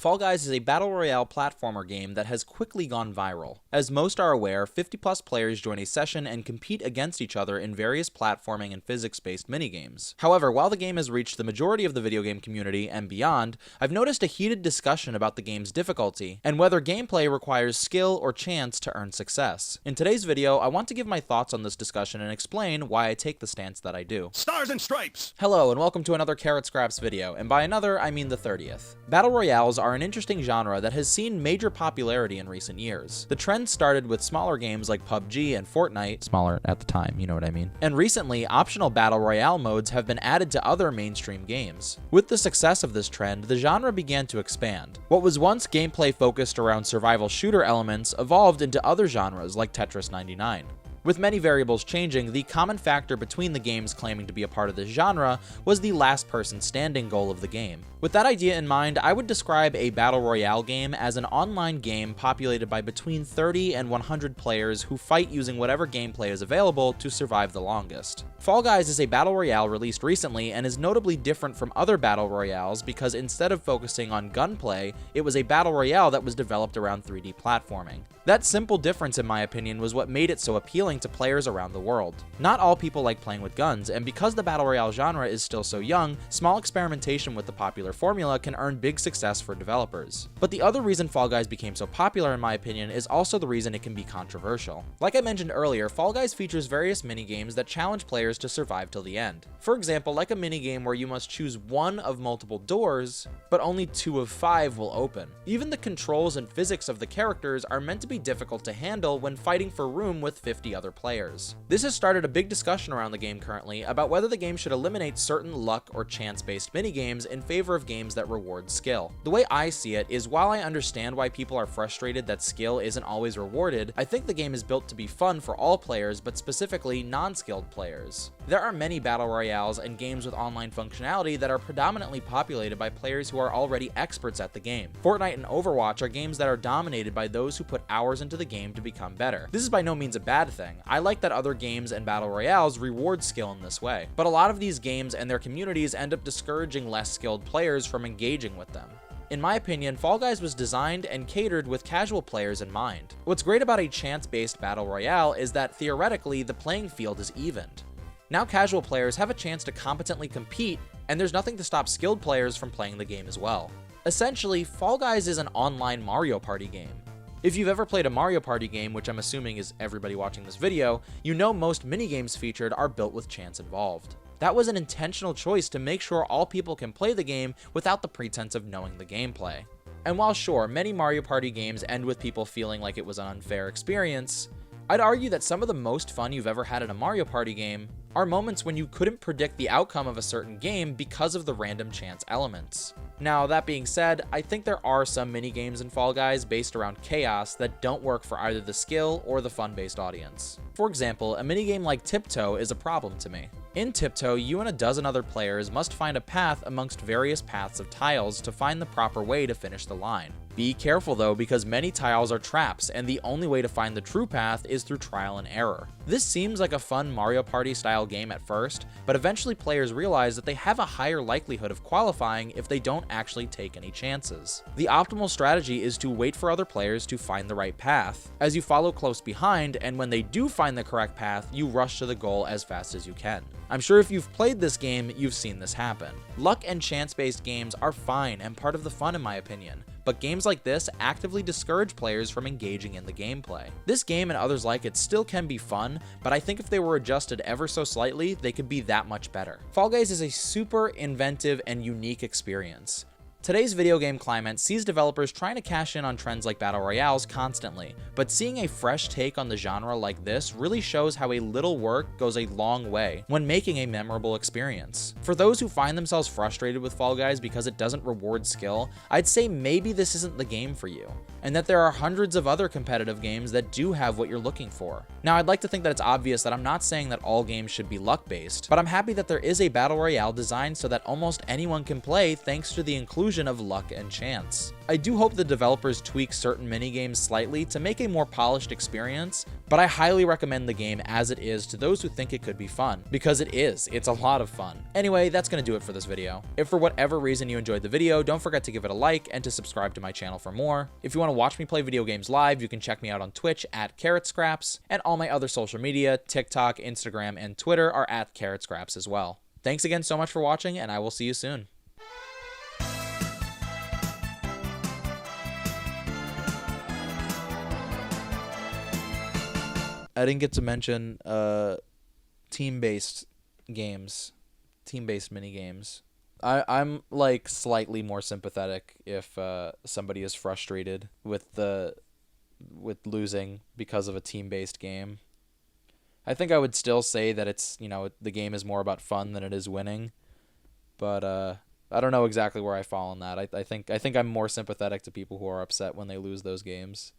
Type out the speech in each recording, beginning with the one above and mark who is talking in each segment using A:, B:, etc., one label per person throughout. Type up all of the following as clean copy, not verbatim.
A: Fall Guys is a battle royale platformer game that has quickly gone viral. As most are aware, 50+ players join a session and compete against each other in various platforming and physics-based minigames. However, while the game has reached the majority of the video game community and beyond, I've noticed a heated discussion about the game's difficulty, and whether gameplay requires skill or chance to earn success. In today's video, I want to give my thoughts on this discussion and explain why I take the stance that I do.
B: Stars and stripes!
A: Hello, and welcome to another carrotscraps video, and by another, I mean the 30th. Battle royales are an interesting genre that has seen major popularity in recent years. The trend started with smaller games like PUBG and Fortnite, smaller at the time, you know what I mean, and recently, optional battle royale modes have been added to other mainstream games. With the success of this trend, the genre began to expand. What was once gameplay focused around survival shooter elements evolved into other genres like Tetris 99. With many variables changing, the common factor between the games claiming to be a part of this genre was the last person standing goal of the game. With that idea in mind, I would describe a battle royale game as an online game populated by between 30 and 100 players who fight using whatever gameplay is available to survive the longest. Fall Guys is a battle royale released recently and is notably different from other battle royales because instead of focusing on gunplay, it was a battle royale that was developed around 3D platforming. That simple difference, in my opinion, was what made it so appealing to players around the world. Not all people like playing with guns, and because the battle royale genre is still so young, small experimentation with the popular formula can earn big success for developers. But the other reason Fall Guys became so popular, in my opinion, is also the reason it can be controversial. Like I mentioned earlier, Fall Guys features various minigames that challenge players to survive till the end. For example, like a minigame where you must choose one of multiple doors, but only 2 of 5 will open. Even the controls and physics of the characters are meant to be difficult to handle when fighting for room with 50 other players. This has started a big discussion around the game currently about whether the game should eliminate certain luck or chance-based minigames in favor of games that reward skill. The way I see it is, while I understand why people are frustrated that skill isn't always rewarded, I think the game is built to be fun for all players, but specifically non-skilled players. There are many battle royales and games with online functionality that are predominantly populated by players who are already experts at the game. Fortnite and Overwatch are games that are dominated by those who put hours into the game to become better. This is by no means a bad thing. I like that other games and battle royales reward skill in this way, but a lot of these games and their communities end up discouraging less skilled players from engaging with them. In my opinion, Fall Guys was designed and catered with casual players in mind. What's great about a chance-based battle royale is that theoretically the playing field is evened. Now casual players have a chance to competently compete, and there's nothing to stop skilled players from playing the game as well. Essentially, Fall Guys is an online Mario Party game. If you've ever played a Mario Party game, which I'm assuming is everybody watching this video, you know most minigames featured are built with chance involved. That was an intentional choice to make sure all people can play the game without the pretense of knowing the gameplay. And while sure, many Mario Party games end with people feeling like it was an unfair experience, I'd argue that some of the most fun you've ever had in a Mario Party game are moments when you couldn't predict the outcome of a certain game because of the random chance elements. Now, that being said, I think there are some minigames in Fall Guys based around chaos that don't work for either the skill or the fun-based audience. For example, a minigame like Tiptoe is a problem to me. In Tiptoe, you and a dozen other players must find a path amongst various paths of tiles to find the proper way to finish the line. Be careful though, because many tiles are traps, and the only way to find the true path is through trial and error. This seems like a fun Mario Party style game at first, but eventually players realize that they have a higher likelihood of qualifying if they don't actually take any chances. The optimal strategy is to wait for other players to find the right path, as you follow close behind, and when they do find the correct path, you rush to the goal as fast as you can. I'm sure if you've played this game, you've seen this happen. Luck and chance-based games are fine and part of the fun in my opinion, but games like this actively discourage players from engaging in the gameplay. This game and others like it still can be fun, but I think if they were adjusted ever so slightly, they could be that much better. Fall Guys is a super inventive and unique experience. Today's video game climate sees developers trying to cash in on trends like battle royales constantly, but seeing a fresh take on the genre like this really shows how a little work goes a long way when making a memorable experience. For those who find themselves frustrated with Fall Guys because it doesn't reward skill, I'd say maybe this isn't the game for you, and that there are hundreds of other competitive games that do have what you're looking for. Now, I'd like to think that it's obvious that I'm not saying that all games should be luck-based, but I'm happy that there is a battle royale designed so that almost anyone can play thanks to the inclusion illusion of luck and chance. I do hope the developers tweak certain minigames slightly to make a more polished experience, but I highly recommend the game as it is to those who think it could be fun, because it is. It's a lot of fun. Anyway, that's going to do it for this video. If for whatever reason you enjoyed the video, don't forget to give it a like and to subscribe to my channel for more. If you want to watch me play video games live, you can check me out on Twitch at carrotscraps, and all my other social media, TikTok, Instagram, and Twitter are at carrotscraps as well. Thanks again so much for watching, and I will see you soon. I didn't get to mention team-based games, team-based mini-games. I'm like slightly more sympathetic if somebody is frustrated with losing because of a team-based game. I think I would still say that it's, the game is more about fun than it is winning, but I don't know exactly where I fall on that. I think I'm more sympathetic to people who are upset when they lose those games,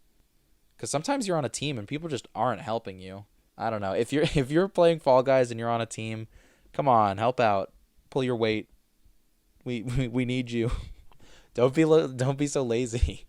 A: because sometimes you're on a team and people just aren't helping you. I don't know, if you're playing Fall Guys and you're on a team, come on, help out, pull your weight. We need you. Don't be so lazy.